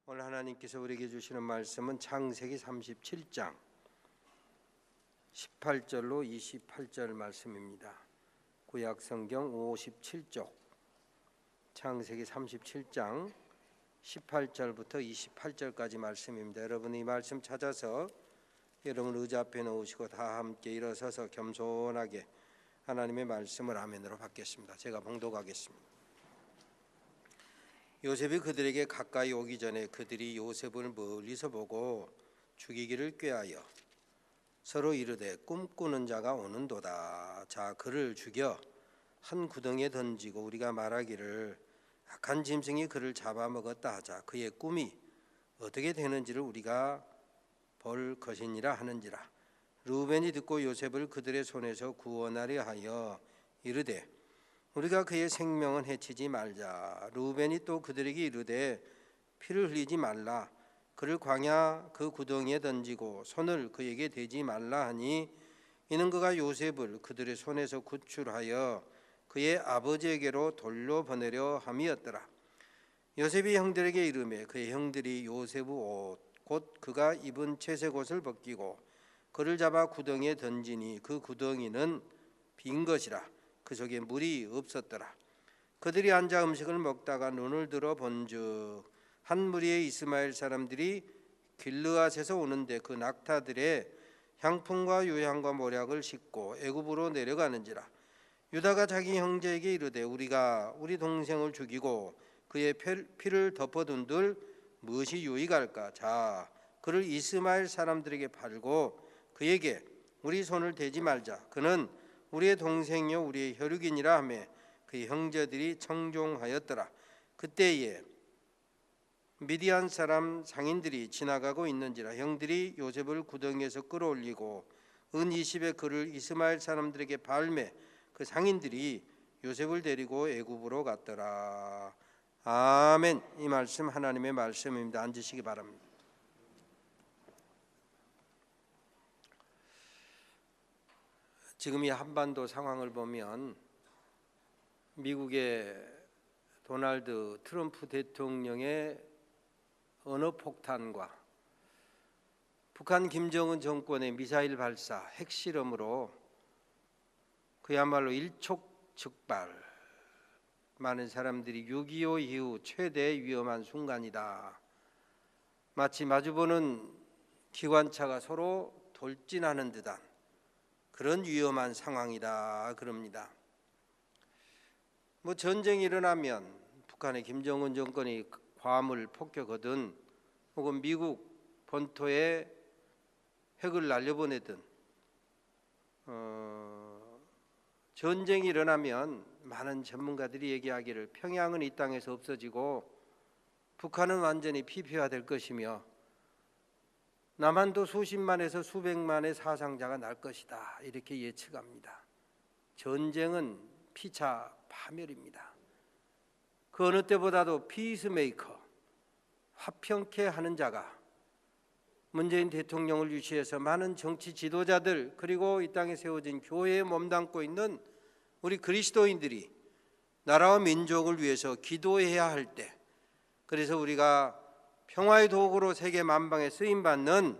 오늘 하나님께서 우리에게 주시는 말씀은 창세기 37장 18절로 28절 말씀입니다. 구약 성경 57쪽 창세기 37장 18절부터 28절까지 말씀입니다. 여러분 이 말씀 찾아서 여러분 의자 앞에 놓으시고 다 함께 일어서서 겸손하게 하나님의 말씀을 아멘으로 받겠습니다. 제가 봉독하겠습니다. 요셉이 그들에게 가까이 오기 전에 그들이 요셉을 멀리서 보고 죽이기를 꾀하여 서로 이르되 꿈꾸는 자가 오는도다. 자 그를 죽여 한 구덩이에 던지고 우리가 말하기를 악한 짐승이 그를 잡아먹었다 하자. 그의 꿈이 어떻게 되는지를 우리가 볼 것이니라 하는지라. 르우벤이 듣고 요셉을 그들의 손에서 구원하려 하여 이르되 우리가 그의 생명은 해치지 말자. 르우벤이 또 그들에게 이르되 피를 흘리지 말라. 그를 광야 그 구덩이에 던지고 손을 그에게 대지 말라 하니 이는 그가 요셉을 그들의 손에서 구출하여 그의 아버지에게로 돌려보내려 함이었더라. 요셉이 형들에게 이르매 그의 형들이 요셉의 옷 곧 그가 입은 채색 옷을 벗기고 그를 잡아 구덩이에 던지니 그 구덩이는 빈 것이라. 그 속에 물이 없었더라. 그들이 앉아 음식을 먹다가 눈을 들어 본즉 한 무리의 이스마엘 사람들이 길르앗에서 오는데 그 낙타들의 향품과 유향과 모략을 싣고 애굽으로 내려가는지라. 유다가 자기 형제에게 이르되 우리가 우리 동생을 죽이고 그의 피를 덮어둔들 무엇이 유익할까? 자 그를 이스마엘 사람들에게 팔고 그에게 우리 손을 대지 말자. 그는 우리의 동생이요 우리의 혈육이니라 하며 그의 형제들이 청종하였더라. 그때에 미디안 사람 상인들이 지나가고 있는지라. 형들이 요셉을 구덩이에서 끌어올리고 은 20에 그를 이스마엘 사람들에게 팔매 그 상인들이 요셉을 데리고 애굽으로 갔더라. 아멘. 이 말씀 하나님의 말씀입니다. 앉으시기 바랍니다. 지금 이 한반도 상황을 보면 미국의 도널드 트럼프 대통령의 언어폭탄과 북한 김정은 정권의 미사일 발사 핵실험으로 그야말로 일촉즉발, 많은 사람들이 6.25 이후 최대 위험한 순간이다. 마치 마주보는 기관차가 서로 돌진하는 듯한 그런 위험한 상황이다 그럽니다. 전쟁이 일어나면 북한의 김정은 정권이 괌을 폭격하든 혹은 미국 본토에 핵을 날려보내든 전쟁이 일어나면 많은 전문가들이 얘기하기를 평양은 이 땅에서 없어지고 북한은 완전히 피폐화될 것이며 남한도 수십만에서 수백만의 사상자가 날 것이다 이렇게 예측합니다. 전쟁은 피차 파멸입니다. 그 어느 때보다도 피스메이커, 화평케 하는 자가 문재인 대통령을 유치해서 많은 정치 지도자들 그리고 이 땅에 세워진 교회에 몸담고 있는 우리 그리스도인들이 나라와 민족을 위해서 기도해야 할 때, 그래서 우리가 평화의 도구로 세계 만방에 쓰임받는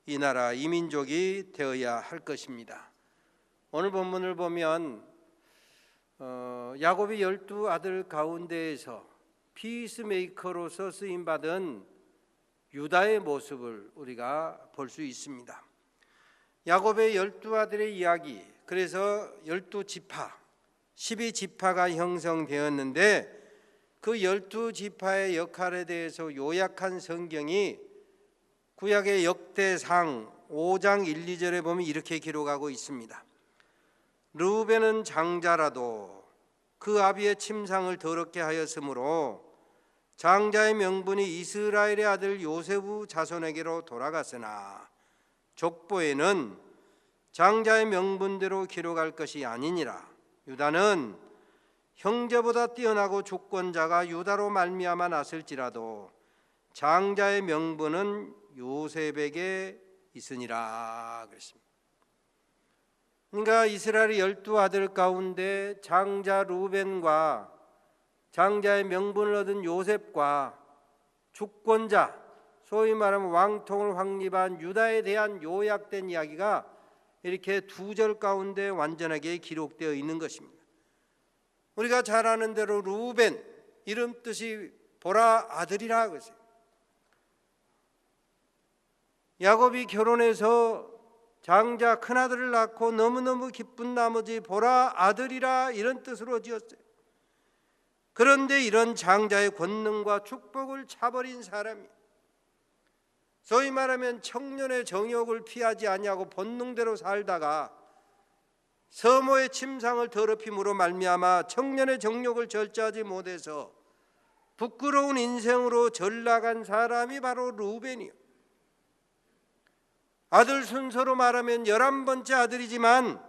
이 나라 이 민족이 되어야 할 것입니다. 오늘 본문을 보면 야곱의 12아들 가운데에서 피스메이커로서 쓰임받은 유다의 모습을 우리가 볼 수 있습니다. 야곱의 12아들의 이야기, 그래서 12지파 12지파가 형성되었는데 그 12지파의 역할에 대해서 요약한 성경이 구약의 역대상 5장 1, 2절에 보면 이렇게 기록하고 있습니다. 르우벤은 장자라도 그 아비의 침상을 더럽게 하였으므로 장자의 명분이 이스라엘의 아들 요셉의 자손에게로 돌아갔으나 족보에는 장자의 명분대로 기록할 것이 아니니라. 유다는 형제보다 뛰어나고 주권자가 유다로 말미암아 났을지라도 장자의 명분은 요셉에게 있으니라 그랬습니다. 그러니까 이스라엘의 12아들 가운데 장자 르우벤과 장자의 명분을 얻은 요셉과 주권자, 소위 말하면 왕통을 확립한 유다에 대한 요약된 이야기가 이렇게 두 절 가운데 완전하게 기록되어 있는 것입니다. 우리가 잘 아는 대로 루벤, 이름 뜻이 보라 아들이라 하거든요. 야곱이 결혼해서 장자 큰아들을 낳고 너무너무 기쁜 나머지 보라 아들이라 이런 뜻으로 지었어요. 그런데 이런 장자의 권능과 축복을 차버린 사람이, 소위 말하면 청년의 정욕을 피하지 아니하고 본능대로 살다가 서모의 침상을 더럽힘으로 말미암아 청년의 정욕을 절제하지 못해서 부끄러운 인생으로 전락한 사람이 바로 루벤이요. 아들 순서로 말하면 11번째 아들이지만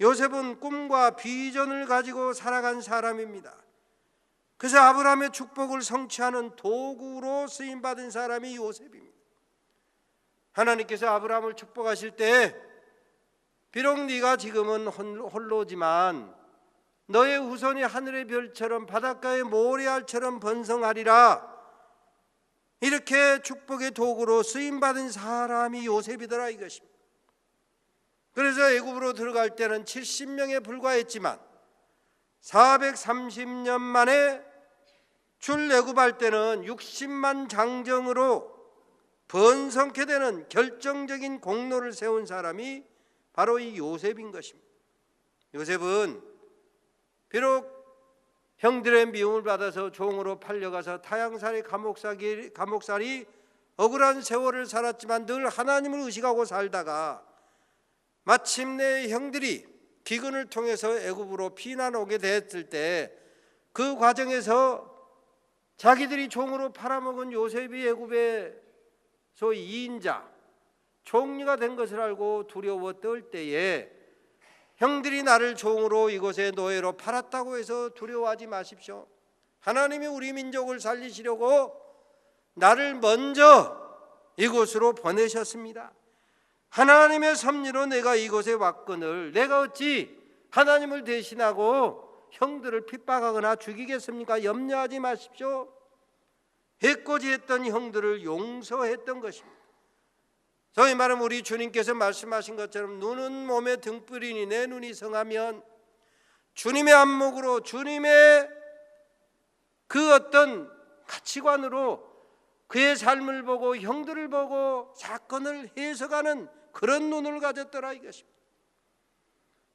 요셉은 꿈과 비전을 가지고 살아간 사람입니다. 그래서 아브라함의 축복을 성취하는 도구로 쓰임받은 사람이 요셉입니다. 하나님께서 아브라함을 축복하실 때 비록 네가 지금은 홀로지만 너의 후손이 하늘의 별처럼 바닷가의 모래알처럼 번성하리라, 이렇게 축복의 도구로 쓰임받은 사람이 요셉이더라 이것입니다. 그래서 애굽으로 들어갈 때는 70명에 불과했지만 430년 만에 출애굽할 때는 60만 장정으로 번성케 되는 결정적인 공로를 세운 사람이 바로 이 요셉인 것입니다. 요셉은 비록 형들의 미움을 받아서 종으로 팔려가서 타향살이 감옥살이 억울한 세월을 살았지만 늘 하나님을 의식하고 살다가 마침내 형들이 기근을 통해서 애굽으로 피난 오게 됐을 때 그 과정에서 자기들이 종으로 팔아먹은 요셉이 애굽의 소위 2인자 총리가 된 것을 알고 두려워 떨 때에 형들이 나를 종으로 이곳에 노예로 팔았다고 해서 두려워하지 마십시오. 하나님이 우리 민족을 살리시려고 나를 먼저 이곳으로 보내셨습니다. 하나님의 섭리로 내가 이곳에 왔거늘 내가 어찌 하나님을 대신하고 형들을 핍박하거나 죽이겠습니까? 염려하지 마십시오. 해코지했던 형들을 용서했던 것입니다. 소위 말하면 우리 주님께서 말씀하신 것처럼 눈은 몸의 등불이니 내 눈이 성하면 주님의 안목으로 주님의 그 어떤 가치관으로 그의 삶을 보고 형들을 보고 사건을 해석하는 그런 눈을 가졌더라 이것입니다.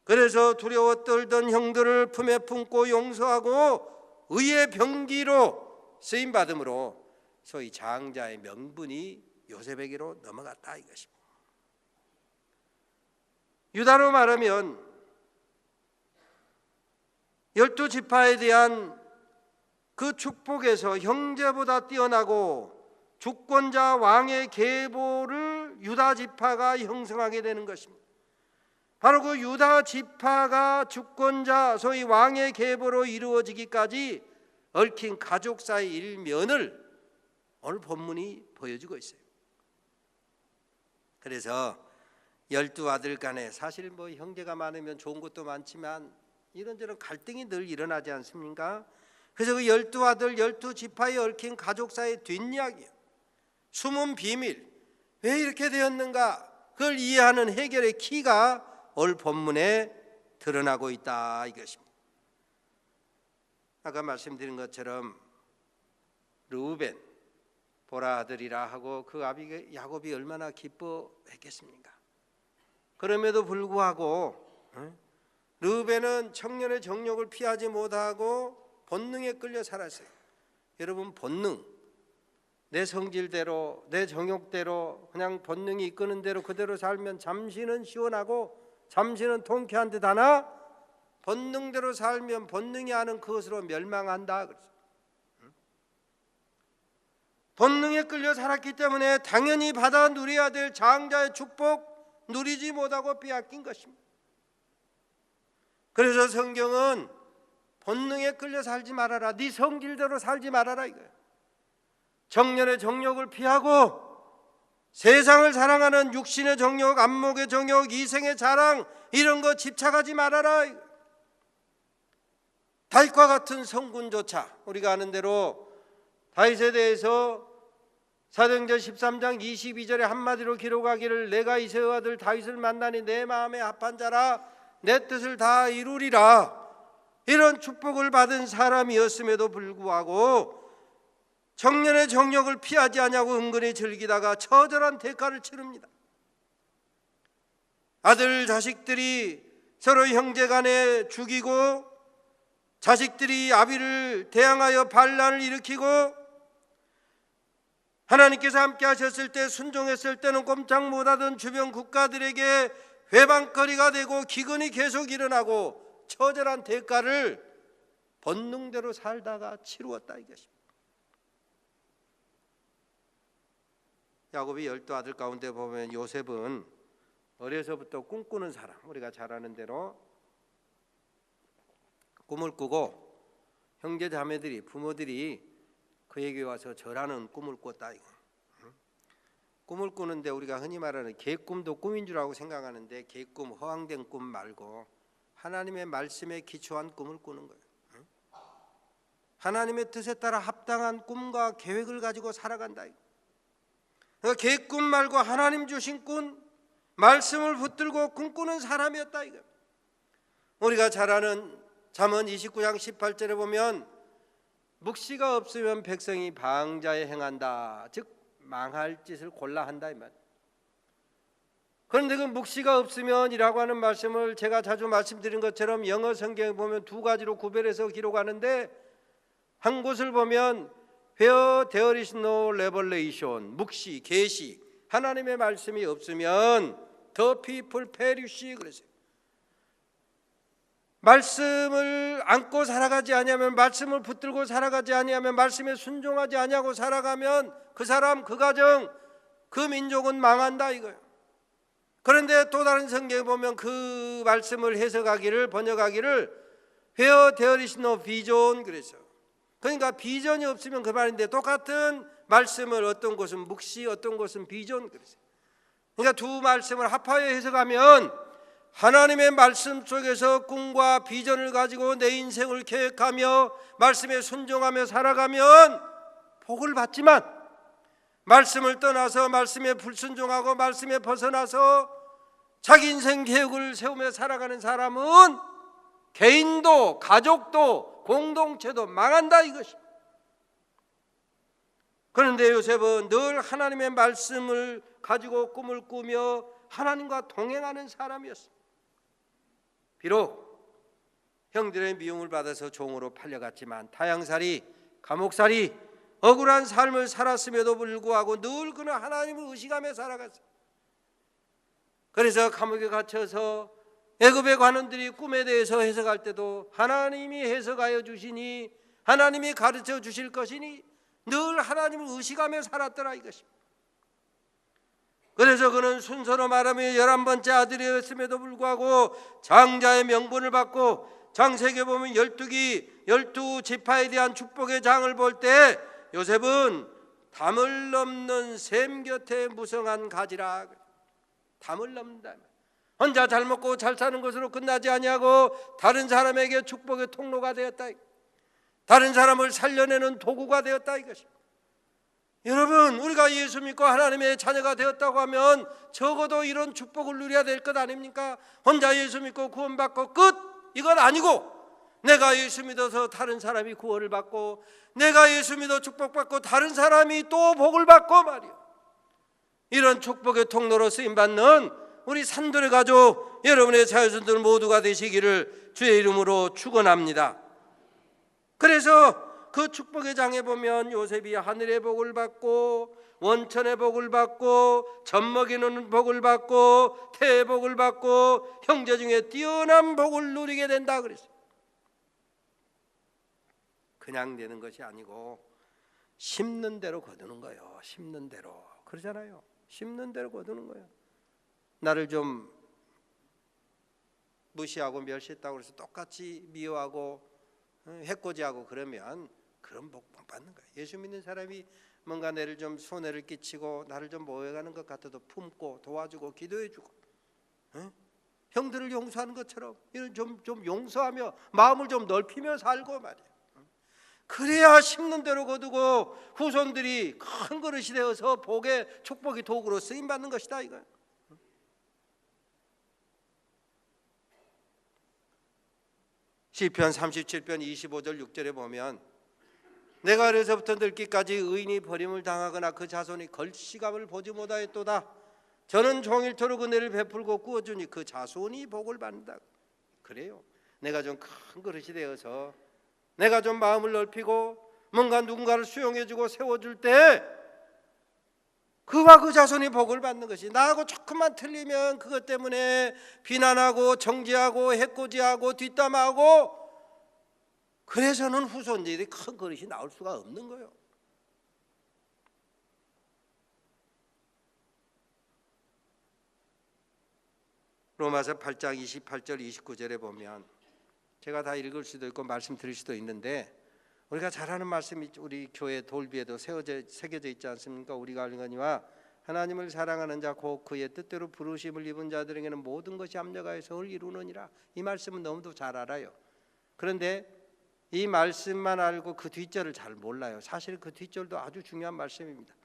그래서 두려워 떨던 형들을 품에 품고 용서하고 의의 병기로 쓰임받음으로 소위 장자의 명분이 요셉에게로 넘어갔다 이것입니다. 유다로 말하면 12지파에 대한 그 축복에서 형제보다 뛰어나고 주권자 왕의 계보를 유다 지파가 형성하게 되는 것입니다. 바로 그 유다 지파가 주권자 소위 왕의 계보로 이루어지기까지 얽힌 가족사의 일면을 오늘 본문이 보여주고 있어요. 그래서 12아들 간에 사실 뭐 형제가 많으면 좋은 것도 많지만 이런저런 갈등이 늘 일어나지 않습니까? 그래서 그 12아들 12지파에 얽힌 가족사의 뒷이야기예요. 숨은 비밀, 왜 이렇게 되었는가, 그걸 이해하는 해결의 키가 오늘 본문에 드러나고 있다 이것입니다. 아까 말씀드린 것처럼 르우벤 보라 아들이라 하고 그 아비 야곱이 얼마나 기뻐했겠습니까? 그럼에도 불구하고 르우벤은 청년의 정욕을 피하지 못하고 본능에 끌려 살았어요. 여러분, 본능, 내 성질대로 내 정욕대로 그냥 본능이 이끄는 대로 그대로 살면 잠시는 시원하고 잠시는 통쾌한 듯 하나 본능대로 살면 본능이 하는 그것으로 멸망한다. 본능에 끌려 살았기 때문에 당연히 받아 누려야 될 장자의 축복 누리지 못하고 빼앗긴 것입니다. 그래서 성경은 본능에 끌려 살지 말아라, 네 성질대로 살지 말아라 이거예요. 청년의 정욕을 피하고 세상을 사랑하는 육신의 정욕, 안목의 정욕, 이생의 자랑 이런 거 집착하지 말아라. 다윗과 같은 성군조차 우리가 아는 대로 다윗에 대해서 사도행전 13장 22절에 한마디로 기록하기를 내가 이새의 아들 다윗을 만나니 내 마음에 합한 자라 내 뜻을 다 이루리라. 이런 축복을 받은 사람이었음에도 불구하고 청년의 정욕을 피하지 아니하고 은근히 즐기다가 처절한 대가를 치릅니다. 아들 자식들이 서로 형제간에 죽이고 자식들이 아비를 대항하여 반란을 일으키고 하나님께서 함께 하셨을 때 순종했을 때는 꼼짝 못하던 주변 국가들에게 회방거리가 되고 기근이 계속 일어나고 처절한 대가를 본능대로 살다가 치루었다 이것입니다. 야곱이 12아들 가운데 보면 요셉은 어려서부터 꿈꾸는 사람, 우리가 잘 아는 대로 꿈을 꾸고 형제 자매들이 부모들이 그에게 와서 절하는 꿈을 꿨다 이거. 꿈을 꾸는데 우리가 흔히 말하는 개꿈도 꿈인 줄 알고 생각하는데 개꿈, 허황된 꿈 말고 하나님의 말씀에 기초한 꿈을 꾸는 거예요. 하나님의 뜻에 따라 합당한 꿈과 계획을 가지고 살아간다. 그러니까 개꿈 말고 하나님 주신 꿈, 말씀을 붙들고 꿈꾸는 사람이었다 이거. 우리가 잘 아는 잠언 29장 18절에 보면 묵시가 없으면 백성이 방자에 행한다. 즉 망할 짓을 골라 한다 이 말. 그런데 그 묵시가 없으면이라고 하는 말씀을 제가 자주 말씀드린 것처럼 영어 성경에 보면 두 가지로 구별해서 기록하는데 한 곳을 보면 Where there is no revelation, 묵시, 계시, 하나님의 말씀이 없으면 the people perish 그랬어요. 말씀을 안고 살아가지 아니하면, 말씀을 붙들고 살아가지 아니하면, 말씀에 순종하지 아니하고 살아가면 그 사람, 그 가정, 그 민족은 망한다 이거예요. 그런데 또 다른 성경에 보면 그 말씀을 해석하기를, 번역하기를 Where there is no vision 그랬어요. 그러니까 비전이 없으면 그 말인데 똑같은 말씀을 어떤 곳은 묵시, 어떤 곳은 비전 그랬어요. 그러니까 두 말씀을 합하여 해석하면 하나님의 말씀 속에서 꿈과 비전을 가지고 내 인생을 계획하며 말씀에 순종하며 살아가면 복을 받지만, 말씀을 떠나서 말씀에 불순종하고 말씀에 벗어나서 자기 인생 계획을 세우며 살아가는 사람은 개인도 가족도 공동체도 망한다 이것입니다. 그런데 요셉은 늘 하나님의 말씀을 가지고 꿈을 꾸며 하나님과 동행하는 사람이었습니다. 비록 형들의 미움을 받아서 종으로 팔려갔지만 타향살이, 감옥살이, 억울한 삶을 살았음에도 불구하고 늘 그는 하나님을 의식하며 살아갔어요. 그래서 감옥에 갇혀서 애굽의 관원들이 꿈에 대해서 해석할 때도 하나님이 해석하여 주시니, 하나님이 가르쳐 주실 것이니 늘 하나님을 의식하며 살았더라 이것입니다. 그래서 그는 순서로 말하며 11번째 아들이었음에도 불구하고 장자의 명분을 받고, 장세기에 보면 12지파에 대한 축복의 장을 볼 때 요셉은 담을 넘는 샘 곁에 무성한 가지라. 담을 넘는다. 혼자 잘 먹고 잘 사는 것으로 끝나지 아니하고 다른 사람에게 축복의 통로가 되었다. 다른 사람을 살려내는 도구가 되었다 이것입니다. 여러분, 우리가 예수 믿고 하나님의 자녀가 되었다고 하면 적어도 이런 축복을 누려야 될 것 아닙니까? 혼자 예수 믿고 구원받고 끝, 이건 아니고 내가 예수 믿어서 다른 사람이 구원을 받고, 내가 예수 믿어 축복받고 다른 사람이 또 복을 받고 말이야. 이런 축복의 통로로 쓰임받는 우리 산돌의 가족, 여러분의 자녀들 모두가 되시기를 주의 이름으로 축원합니다. 그래서 그 축복의 장에 보면 요셉이 하늘의 복을 받고 원천의 복을 받고 젖먹이는 복을 받고 태의 복을 받고 형제 중에 뛰어난 복을 누리게 된다 그랬어요. 그냥 되는 것이 아니고 심는 대로 거두는 거예요. 심는 대로. 그러잖아요. 심는 대로 거두는 거예요. 나를 좀 무시하고 멸시했다고 해서 똑같이 미워하고 해코지하고 그러면 그런 복 못 받는 거예요. 예수 믿는 사람이 뭔가 나를 좀 손해를 끼치고 나를 좀 모해가는 것 같아도 품고 도와주고 기도해주고, 형들을 용서하는 것처럼 이런 좀 용서하며 마음을 좀 넓히며 살고 말이에요. 그래야 심는 대로 거두고 후손들이 큰 그릇이 되어서 복의 축복의 도구로 쓰임받는 것이다 이거예요. 시편 37편 25절 6절에 보면 내가 어려서부터 늙기까지 의인이 버림을 당하거나 그 자손이 걸시감을 보지 못하였도다. 저는 종일토록 은혜를 베풀고 구워주니 그 자손이 복을 받는다. 그래요. 내가 좀 큰 그릇이 되어서 내가 좀 마음을 넓히고 뭔가 누군가를 수용해주고 세워줄 때 그와 그 자손이 복을 받는 것이, 나하고 조금만 틀리면 그것 때문에 비난하고 정죄하고 해코지하고 뒷담하고 그래서는 후손들이 큰 그릇이 나올 수가 없는 거예요. 로마서 8장 28절 29절에 보면 제가 다 읽을 수도 있고 말씀드릴 수도 있는데 우리가 잘 아는 말씀이 우리 교회 돌비에도 새겨져 있지 않습니까? 우리가 알거니와 하나님을 사랑하는 자 곧 그의 뜻대로 부르심을 입은 자들에게는 모든 것이 합력하여 선을 이루느니라. 이 말씀은 너무도 잘 알아요. 그런데 이 말씀만 알고 그 뒷절을 잘 몰라요. 사실 그 뒷절도 아주 중요한 말씀입니다.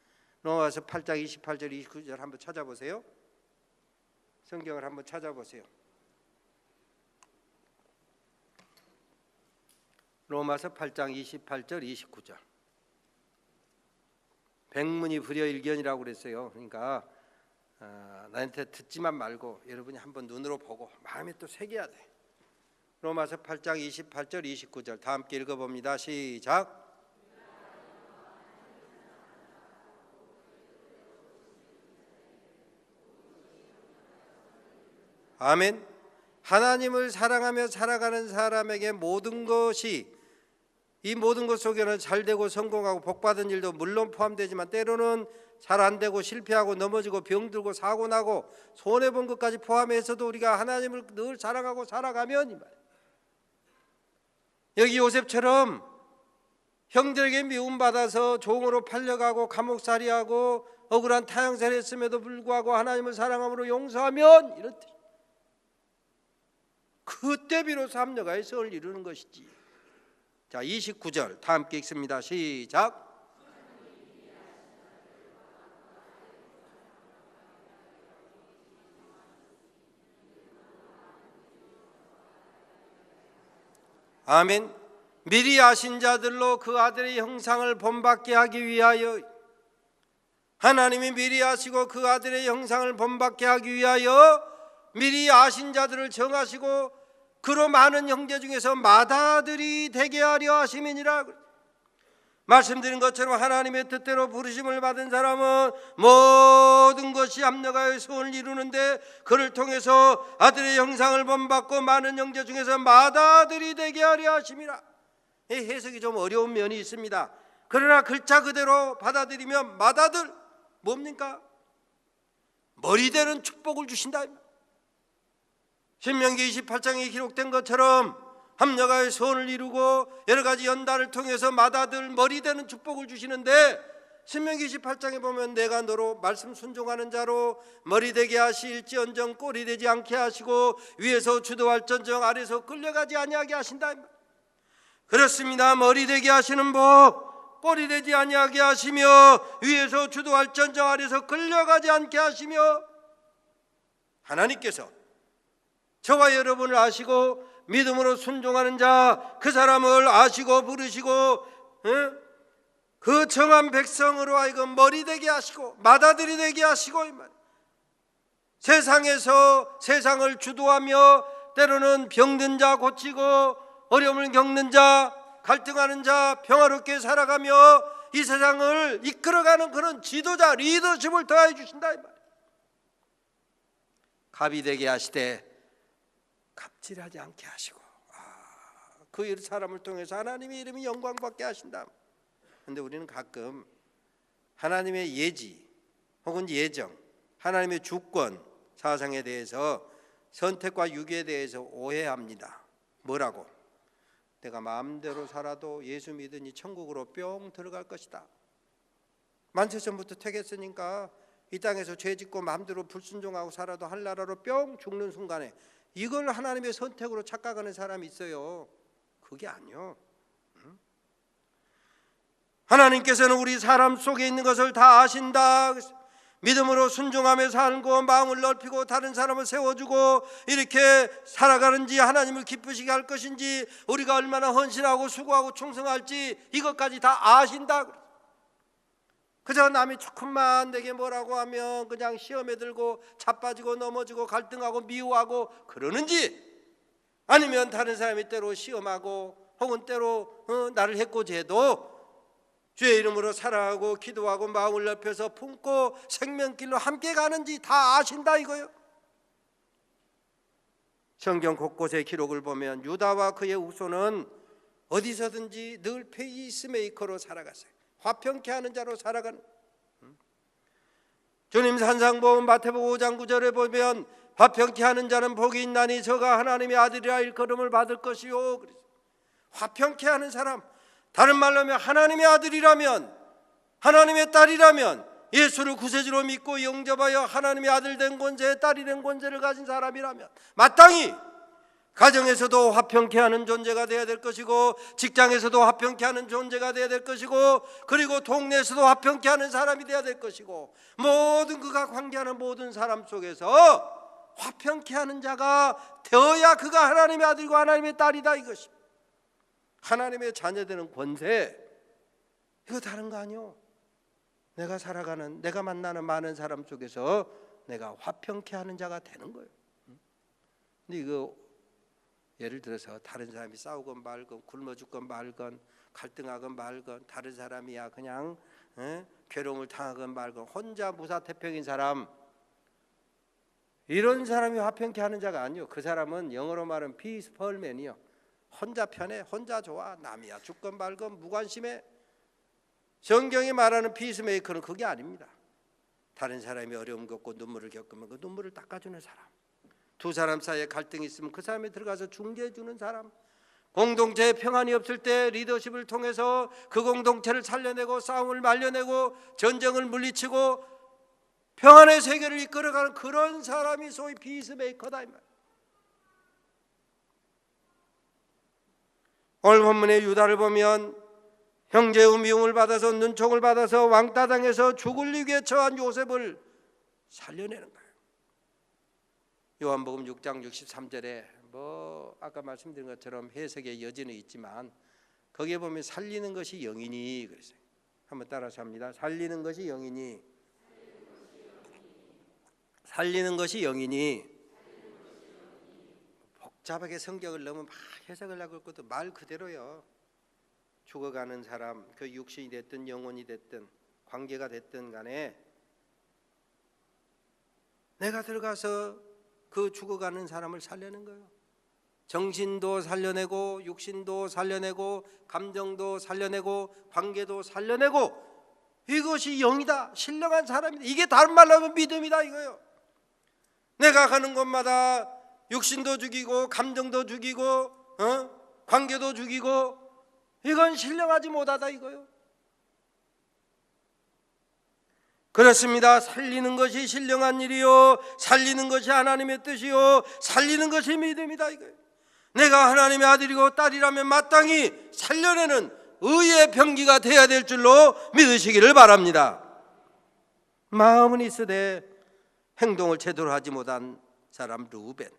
로마서 8장 28절 29절 한번 찾아보세요. 성경을 한번 찾아보세요. 로마서 8장 28절 29절. 백문이 불여일견이라고 그랬어요. 그러니까 나한테 듣지만 말고 여러분이 한번 눈으로 보고 마음에 또 새겨야 돼. 로마서 8장 28절 29절 다 함께 읽어봅니다. 시작. 아멘. 하나님을 사랑하며 살아가는 사람에게 모든 것이, 이 모든 것 속에는 잘되고 성공하고 복받은 일도 물론 포함되지만 때로는 잘 안되고 실패하고 넘어지고 병들고 사고나고 손해본 것까지 포함해서도 우리가 하나님을 늘 사랑하고 살아가면 이 말이에요. 여기 요셉처럼 형들에게 미움받아서 종으로 팔려가고 감옥살이하고 억울한 타향살이 했음에도 불구하고 하나님을 사랑함으로 용서하면 이렇듯 그때 비로소 합력하여 선을 이루는 것이지. 자, 29절 다 함께 읽습니다. 시작. 아멘. 미리 아신 자들로 그 아들의 형상을 본받게 하기 위하여, 하나님이 미리 아시고 그 아들의 형상을 본받게 하기 위하여 미리 아신 자들을 정하시고 그로 많은 형제 중에서 맏아들이 되게 하려 하심이니라. 말씀드린 것처럼 하나님의 뜻대로 부르심을 받은 사람은 모든 것이 합력하여 선을 이루는데 그를 통해서 아들의 형상을 본받고 많은 형제 중에서 맏아들이 되게 하려 하심이라. 이 해석이 좀 어려운 면이 있습니다. 그러나 글자 그대로 받아들이면 맏아들 뭡니까? 머리되는 축복을 주신다. 신명기 28장에 기록된 것처럼 합력하여 선을 이루고 여러 가지 연단을 통해서 맏아들 머리되는 축복을 주시는데, 신명기 28장에 보면 내가 너로 말씀 순종하는 자로 머리되게 하실지언정 꼴이 되지 않게 하시고 위에서 주도할전정 아래서 끌려가지 아니하게 하신다. 그렇습니다. 머리되게 하시는 법, 꼴이 되지 아니하게 하시며 위에서 주도할전정 아래서 끌려가지 않게 하시며, 하나님께서 저와 여러분을 아시고 믿음으로 순종하는 자 그 사람을 아시고 부르시고 그 정한 백성으로 하여금 머리되게 하시고 맏아들이 되게 하시고, 이 말. 세상에서 세상을 주도하며 때로는 병든 자 고치고 어려움을 겪는 자, 갈등하는 자 평화롭게 살아가며 이 세상을 이끌어가는 그런 지도자, 리더십을 더해 주신다, 이 말. 갑이 되게 하시되 갑질하지 않게 하시고 그 사람을 통해서 하나님의 이름이 영광받게 하신다. 그런데 우리는 가끔 하나님의 예지 혹은 예정, 하나님의 주권 사상에 대해서, 선택과 유기에 대해서 오해합니다. 뭐라고? 내가 마음대로 살아도 예수 믿으니 천국으로 뿅 들어갈 것이다. 만세전부터 택했으니까 이 땅에서 죄짓고 마음대로 불순종하고 살아도 한나라로 뿅 죽는 순간에 이걸 하나님의 선택으로 착각하는 사람이 있어요. 그게 아니요. 하나님께서는 우리 사람 속에 있는 것을 다 아신다. 믿음으로 순종하며 살고 마음을 넓히고 다른 사람을 세워주고 이렇게 살아가는지, 하나님을 기쁘시게 할 것인지, 우리가 얼마나 헌신하고 수고하고 충성할지 이것까지 다 아신다. 그저 남이 조금만 내게 뭐라고 하면 그냥 시험에 들고 자빠지고 넘어지고 갈등하고 미워하고 그러는지, 아니면 다른 사람이 때로 시험하고 혹은 때로 나를 해코지해도 주의 이름으로 살아가고 기도하고 마음을 넓혀서 품고 생명길로 함께 가는지 다 아신다 이거요. 성경 곳곳의 기록을 보면 유다와 그의 후손은 어디서든지 늘 페이스메이커로 살아갔어요. 화평케 하는 자로 살아가는. 주님 산상보음 마태복음 5장 9절에 보면 화평케 하는 자는 복이 있나니 저가 하나님의 아들이라 일컬음을 받을 것이요. 화평케 하는 사람, 다른 말로 하면 하나님의 아들이라면, 하나님의 딸이라면, 예수를 구세주로 믿고 영접하여 하나님의 아들 된 권세, 딸이 된 권세를 가진 사람이라면 마땅히 가정에서도 화평케 하는 존재가 되어야 될 것이고, 직장에서도 화평케 하는 존재가 되어야 될 것이고, 그리고 동네에서도 화평케 하는 사람이 되어야 될 것이고, 모든 그가 관계하는 모든 사람 속에서 화평케 하는 자가 되어야 그가 하나님의 아들과 하나님의 딸이다 이것입니다. 하나님의 자녀되는 권세, 이거 다른 거 아니요. 내가 살아가는, 내가 만나는 많은 사람 속에서 내가 화평케 하는 자가 되는 거예요. 근데 이거 예를 들어서 다른 사람이 싸우건 말건, 굶어 죽건 말건, 갈등하건 말건, 다른 사람이야 그냥 괴로움을 당하건 말건, 혼자 무사태평인 사람, 이런 사람이 화평케 하는 자가 아니요. 그 사람은 영어로 말하면 피스펄맨이요. 혼자 편해, 혼자 좋아, 남이야 죽건 말건 무관심해. 성경이 말하는 피스메이커는 그게 아닙니다. 다른 사람이 어려움 겪고 눈물을 겪으면 그 눈물을 닦아주는 사람, 두 사람 사이에 갈등이 있으면 그 사람이 들어가서 중재해 주는 사람, 공동체에 평안이 없을 때 리더십을 통해서 그 공동체를 살려내고 싸움을 말려내고 전쟁을 물리치고 평안의 세계를 이끌어가는 그런 사람이 소위 피스메이커다 이 말. 오늘 본문의 유다를 보면 형제의 미움을 받아서 눈총을 받아서 왕따 당해서 죽을 위기에 처한 요셉을 살려내는 거예요. 요한복음 6장 63절에 아까 말씀드린 것처럼 해석의 여지는 있지만 거기에 보면 살리는 것이 영이니 그랬어요. 한번 따라서 합니다. 살리는 것이 영이니, 살리는 것이 영이니. 복잡하게 성경을 너무 막 해석을 하고 있고도 말 그대로요. 죽어가는 사람, 그 육신이 됐든 영혼이 됐든 관계가 됐든 간에 내가 들어가서 그 죽어가는 사람을 살려는 거예요. 정신도 살려내고 육신도 살려내고 감정도 살려내고 관계도 살려내고, 이것이 영이다, 신령한 사람이다. 이게 다른 말로 하면 믿음이다 이거예요. 내가 가는 곳마다 육신도 죽이고 감정도 죽이고 관계도 죽이고, 이건 신령하지 못하다 이거요. 그렇습니다. 살리는 것이 신령한 일이요, 살리는 것이 하나님의 뜻이요, 살리는 것이 믿음이다 이거예요. 내가 하나님의 아들이고 딸이라면 마땅히 살려내는 의의 병기가 되어야 될 줄로 믿으시기를 바랍니다. 마음은 있으되 행동을 제대로 하지 못한 사람 루벤,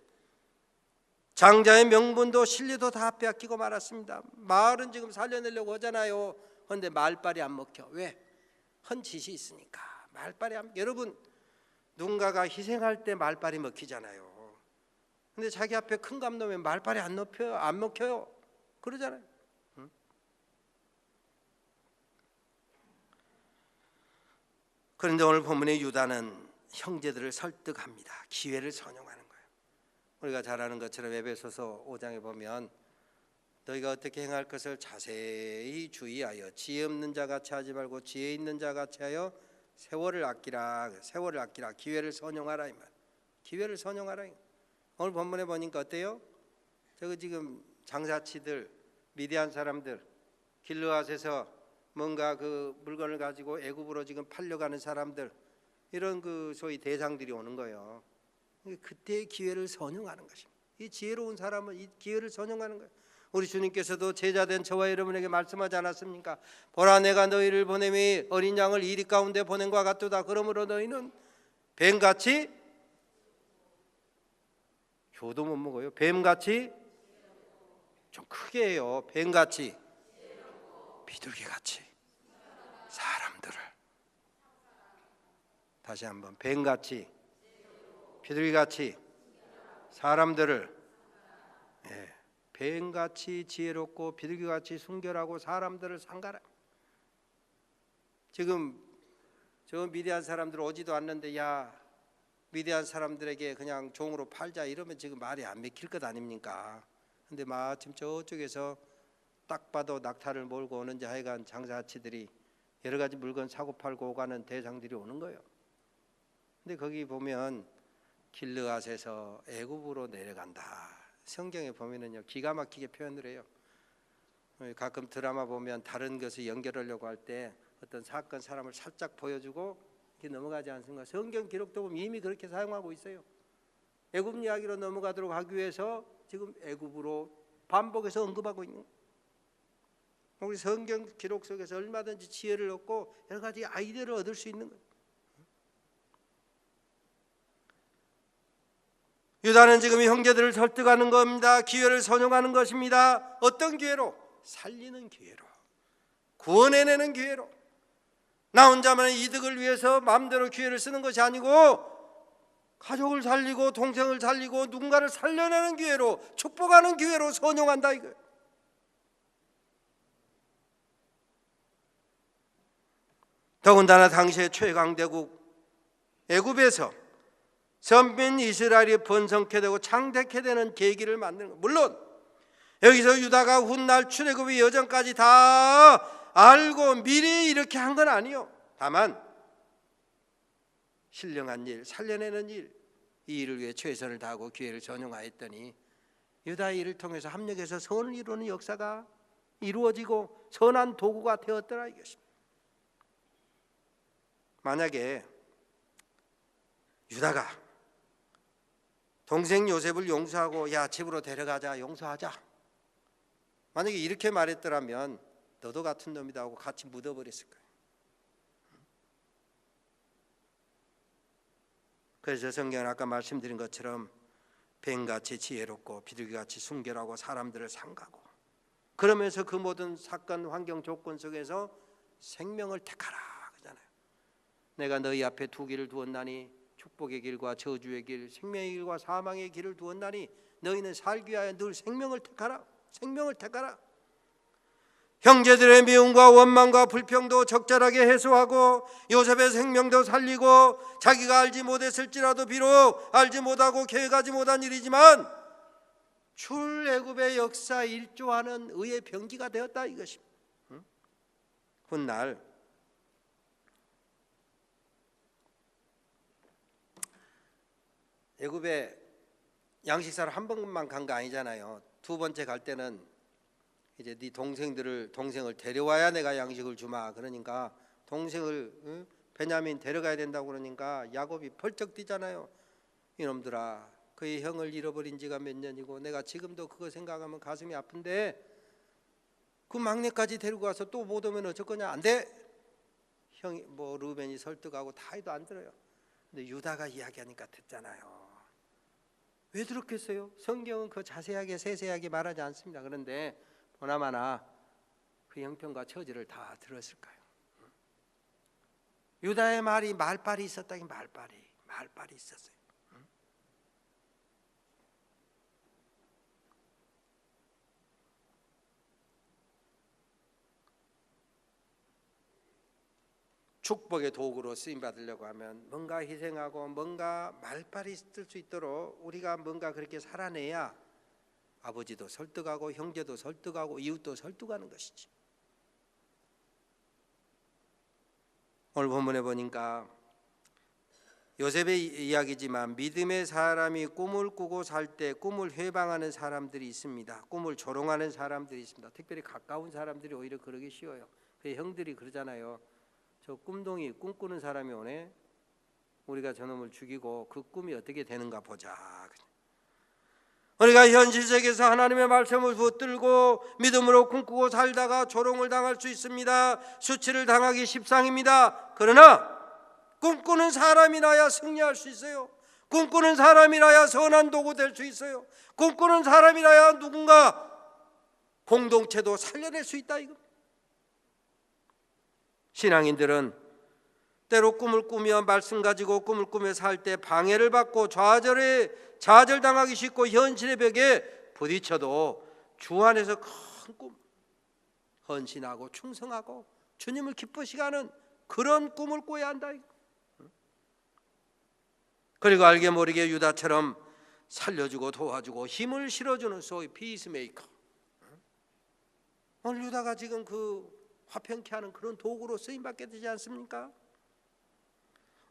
장자의 명분도 신뢰도 다 빼앗기고 말았습니다. 말은 지금 살려내려고 하잖아요. 그런데 말빨이 안 먹혀. 왜? 헌짓이 있으니까. 말빨이 안. 여러분, 누군가가 희생할 때 말빨이 먹히잖아요. 근데 자기 앞에 큰 감 놓으면 말빨이 안 먹혀요. 그러잖아요. 그런데 오늘 본문의 유다는 형제들을 설득합니다. 기회를 선용하는 거예요. 우리가 잘 아는 것처럼 에베소서 5장에 보면 너희가 어떻게 행할 것을 자세히 주의하여 지혜 없는 자 같이 하지 말고 지혜 있는 자 같이 하여 세월을 아끼라. 세월을 아끼라. 기회를 선용하라 이 말. 기회를 선용하라. 오늘 본문에 보니까 어때요? 저거 지금 장사치들, 미디안 사람들, 길르앗에서 뭔가 그 물건을 가지고 애굽으로 지금 팔려가는 사람들, 이런 그 소위 대상들이 오는 거예요. 그때의 기회를 선용하는 것입니다. 이 지혜로운 사람은 이 기회를 선용하는 거예요. 우리 주님께서도 제자된 저와 여러분에게 말씀하지 않았습니까? 보라, 내가 너희를 보냄이 어린 양을 이리 가운데 보냄과 같도다. 그러므로 너희는 뱀같이, 교도 못 먹어요. 뱀같이, 좀 크게 해요. 뱀같이, 비둘기같이 사람들을, 다시 한번, 뱀같이, 비둘기같이 사람들을, 뱀같이 지혜롭고 비둘기같이 순결하고 사람들을 상가라. 지금 저 미디안 사람들 오지도 않는데 야, 미디안 사람들에게 그냥 종으로 팔자 이러면 지금 말이 안 맥힐 것 아닙니까? 근데 마침 저쪽에서 딱 봐도 낙타를 몰고 오는지 하여간 장사치들이 여러 가지 물건 사고 팔고 오가는 대상들이 오는 거예요. 근데 거기 보면 길르앗에서 애굽으로 내려간다. 성경에 보면은요, 기가 막히게 표현을 해요. 가끔 드라마 보면 다른 것을 연결하려고 할 때 어떤 사건 사람을 살짝 보여주고 이렇게 넘어가지 않습니까? 성경 기록도 보면 이미 그렇게 사용하고 있어요. 애굽 이야기로 넘어가도록 하기 위해서 지금 애굽으로 반복해서 언급하고 있는 거예요. 우리 성경 기록 속에서 얼마든지 지혜를 얻고 여러 가지 아이디어를 얻을 수 있는 거예요. 유다는 지금 형제들을 설득하는 겁니다. 기회를 선용하는 것입니다. 어떤 기회로? 살리는 기회로, 구원해내는 기회로. 나 혼자만의 이득을 위해서 마음대로 기회를 쓰는 것이 아니고 가족을 살리고 동생을 살리고 누군가를 살려내는 기회로, 축복하는 기회로 선용한다 이거예요. 더군다나 당시의 최강대국 애굽에서 선민 이스라엘이 번성케 되고 창대케 되는 계기를 만드는 것. 물론 여기서 유다가 훗날 출애굽의 여정까지 다 알고 미리 이렇게 한 건 아니요. 다만 신령한 일, 살려내는 일, 이 일을 위해 최선을 다하고 기회를 전용하였더니 유다의 일을 통해서 합력해서 선을 이루는 역사가 이루어지고 선한 도구가 되었더라 이것입니다. 만약에 유다가 동생 요셉을 용서하고 야, 집으로 데려가자, 용서하자, 만약에 이렇게 말했더라면 너도 같은 놈이다 하고 같이 묻어버렸을 거예요. 그래서 성경은 아까 말씀드린 것처럼 뱀같이 지혜롭고 비둘기같이 순결하고 사람들을 상가고, 그러면서 그 모든 사건 환경 조건 속에서 생명을 택하라 그러잖아요. 내가 너희 앞에 두 길을 두었나니 축복의 길과 저주의 길, 생명의 길과 사망의 길을 두었나니 너희는 살기 위하여 늘 생명을 택하라. 생명을 택하라. 형제들의 미움과 원망과 불평도 적절하게 해소하고 요셉의 생명도 살리고 자기가 알지 못했을지라도 비록 알지 못하고 계획하지 못한 일이지만 출애굽의 역사 일조하는 의의 병기가 되었다 이것입니다. 훗날 애굽에 양식사로 한 번만 간 거 아니잖아요. 두 번째 갈 때는 이제 네 동생을 데려와야 내가 양식을 주마. 그러니까 동생을 베냐민 데려가야 된다고 그러니까 야곱이 펄쩍 뛰잖아요. 이놈들아, 그의 형을 잃어버린 지가 몇 년이고 내가 지금도 그거 생각하면 가슴이 아픈데 그 막내까지 데리고 와서 또 못 오면 어쩔 거냐. 안 돼. 형이 뭐 루벤이 설득하고 다 해도 안 들어요. 근데 유다가 이야기하니까 듣잖아요. 왜 들었겠어요? 성경은 그 자세하게 세세하게 말하지 않습니다. 그런데 보나마나 그 형편과 처지를 다 들었을까요? 유다의 말이 말빨이 있었다니 말빨이 있었어요. 축복의 도구로 쓰임 받으려고 하면 뭔가 희생하고 뭔가 말빨이 있을 수 있도록 우리가 뭔가 그렇게 살아내야 아버지도 설득하고 형제도 설득하고 이웃도 설득하는 것이지. 오늘 본문에 보니까 요셉의 이야기지만 믿음의 사람이 꿈을 꾸고 살 때 꿈을 회방하는 사람들이 있습니다. 꿈을 조롱하는 사람들이 있습니다. 특별히 가까운 사람들이 오히려 그러기 쉬워요. 그 형들이 그러잖아요. 저 꿈동이 꿈꾸는 사람이 오네. 우리가 저놈을 죽이고 그 꿈이 어떻게 되는가 보자. 우리가 현실 세계에서 하나님의 말씀을 붙들고 믿음으로 꿈꾸고 살다가 조롱을 당할 수 있습니다. 수치를 당하기 십상입니다. 그러나 꿈꾸는 사람이라야 승리할 수 있어요. 꿈꾸는 사람이라야 선한 도구 될 수 있어요. 꿈꾸는 사람이라야 누군가 공동체도 살려낼 수 있다 이거. 신앙인들은 때로 꿈을 꾸며 말씀 가지고 꿈을 꾸며 살 때 방해를 받고 좌절당하기 쉽고 현실의 벽에 부딪혀도 주 안에서 큰 꿈, 헌신하고 충성하고 주님을 기쁘시게 하는 그런 꿈을 꿔야 한다. 그리고 알게 모르게 유다처럼 살려주고 도와주고 힘을 실어주는 소위 피스메이커. 오늘 유다가 지금 그 화평케 하는 그런 도구로 쓰임받게 되지 않습니까?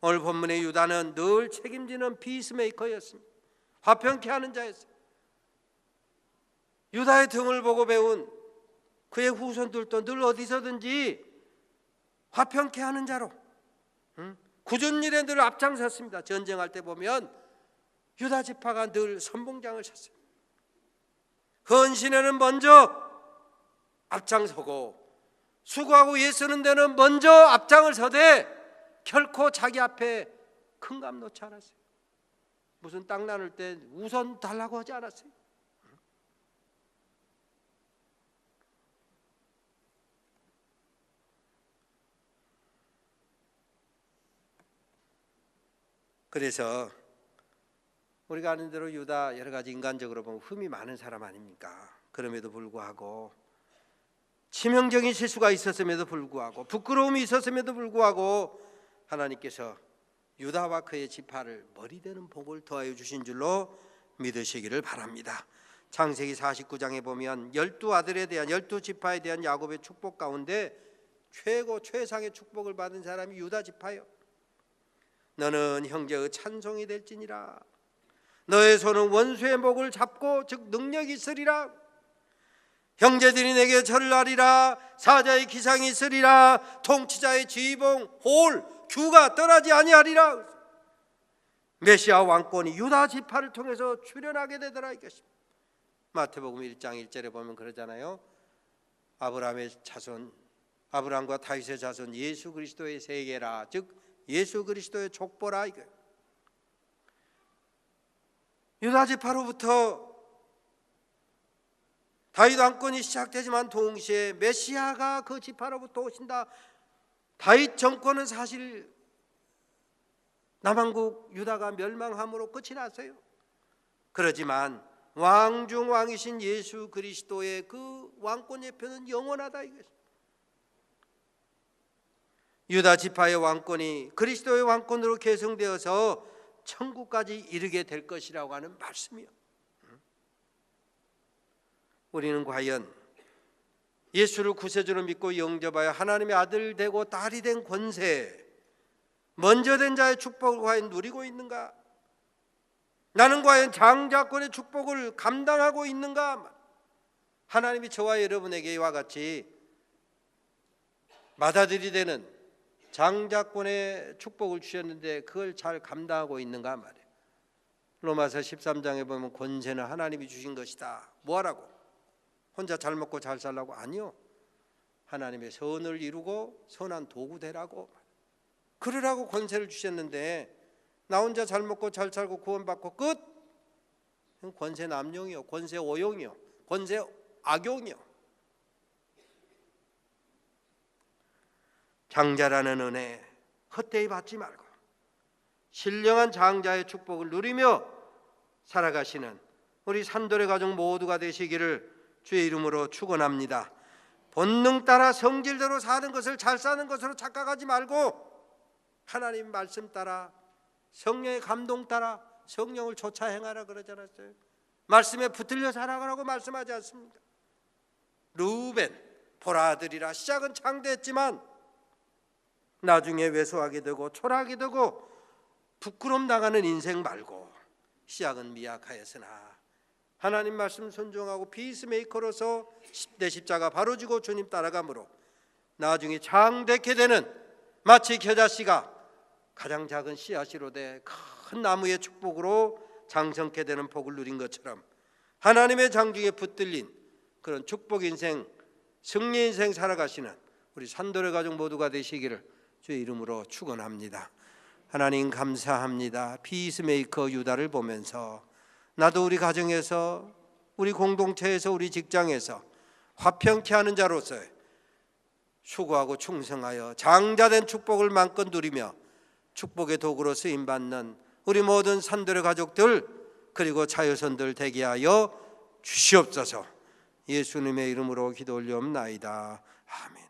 오늘 본문의 유다는 늘 책임지는 피스메이커였습니다. 화평케 하는 자였어요. 유다의 등을 보고 배운 그의 후손들도 늘 어디서든지 화평케 하는 자로 굳은 일에 늘 앞장섰습니다. 전쟁할 때 보면 유다 지파가 늘 선봉장을 섰어요. 헌신에는 먼저 앞장서고 수고하고 예쓰는 데는 먼저 앞장을 서되 결코 자기 앞에 큰 감 놓지 않았어요. 무슨 땅 나눌 때 우선 달라고 하지 않았어요. 그래서 우리가 아는 대로 유다 여러 가지 인간적으로 보면 흠이 많은 사람 아닙니까? 그럼에도 불구하고 치명적인 실수가 있었음에도 불구하고 부끄러움이 있었음에도 불구하고 하나님께서 유다와 그의 지파를 머리되는 복을 더하여 주신 줄로 믿으시기를 바랍니다. 창세기 49장에 보면 12아들에 대한 12지파에 대한 야곱의 축복 가운데 최상의 축복을 받은 사람이 유다 지파요. 너는 형제의 찬송이 될지니라. 너의 손은 원수의 목을 잡고 즉 능력이 있으리라. 형제들이 내게 절을 하리라. 사자의 기상이 있으리라. 통치자의 지휘봉 홀 규가 떠나지 아니하리라. 메시아 왕권이 유다 지파를 통해서 출현하게 되더라 이것입니다. 마태복음 1장 1절에 보면 그러잖아요. 아브라함의 자손, 아브라함과 다윗의 자손 예수 그리스도의 세계라. 즉 예수 그리스도의 족보라 이거. 유다 지파로부터 다윗 왕권이 시작되지만 동시에 메시아가 그 지파로부터 오신다. 다윗 정권은 사실 남한국 유다가 멸망함으로 끝이 났어요. 그렇지만 왕 중 왕이신 예수 그리스도의 그 왕권 예표는 영원하다 이것입니다. 유다 지파의 왕권이 그리스도의 왕권으로 계승되어서 천국까지 이르게 될 것이라고 하는 말씀이요. 우리는 과연 예수를 구세주로 믿고 영접하여 하나님의 아들 되고 딸이 된 권세, 먼저 된 자의 축복을 과연 누리고 있는가? 나는 과연 장자권의 축복을 감당하고 있는가? 하나님이 저와 여러분에게 이와 같이 맏아들이 되는 장자권의 축복을 주셨는데 그걸 잘 감당하고 있는가 말이에요. 로마서 13장에 보면 권세는 하나님이 주신 것이다. 뭐하라고? 혼자 잘 먹고 잘 살라고? 아니요. 하나님의 선을 이루고 선한 도구 되라고, 그러라고 권세를 주셨는데 나 혼자 잘 먹고 잘 살고 구원받고 끝? 권세 남용이요, 권세 오용이요, 권세 악용이요. 장자라는 은혜 헛되이 받지 말고 신령한 장자의 축복을 누리며 살아가시는 우리 산돌의 가족 모두가 되시기를 주의 이름으로 축원합니다. 본능 따라 성질대로 사는 것을 잘 사는 것으로 착각하지 말고 하나님 말씀 따라 성령의 감동 따라 성령을 쫓아 행하라 그러지 않았어요? 말씀에 붙들려 살아가라고 말씀하지 않습니까? 르우벤 보라들이라 시작은 창대했지만 나중에 왜소하게 되고 초라하게 되고 부끄럼 당하는 인생 말고 시작은 미약하였으나 하나님 말씀 순종하고 피스메이커로서 내 십자가 바로 지고 주님 따라감으로 나중에 장대케 되는 마치 겨자씨가 가장 작은 씨앗으로 돼 큰 나무의 축복으로 장성케 되는 복을 누린 것처럼 하나님의 장중에 붙들린 그런 축복 인생, 승리 인생 살아가시는 우리 산돌의 가족 모두가 되시기를 주의 이름으로 축원합니다. 하나님 감사합니다. 피스메이커 유다를 보면서 나도 우리 가정에서, 우리 공동체에서, 우리 직장에서 화평케 하는 자로서 수고하고 충성하여 장자된 축복을 마음껏 누리며 축복의 도구로 쓰임받는 우리 모든 산돌의 가족들 그리고 자유선들 되게 하여 주시옵소서. 예수님의 이름으로 기도 올리옵나이다. 아멘.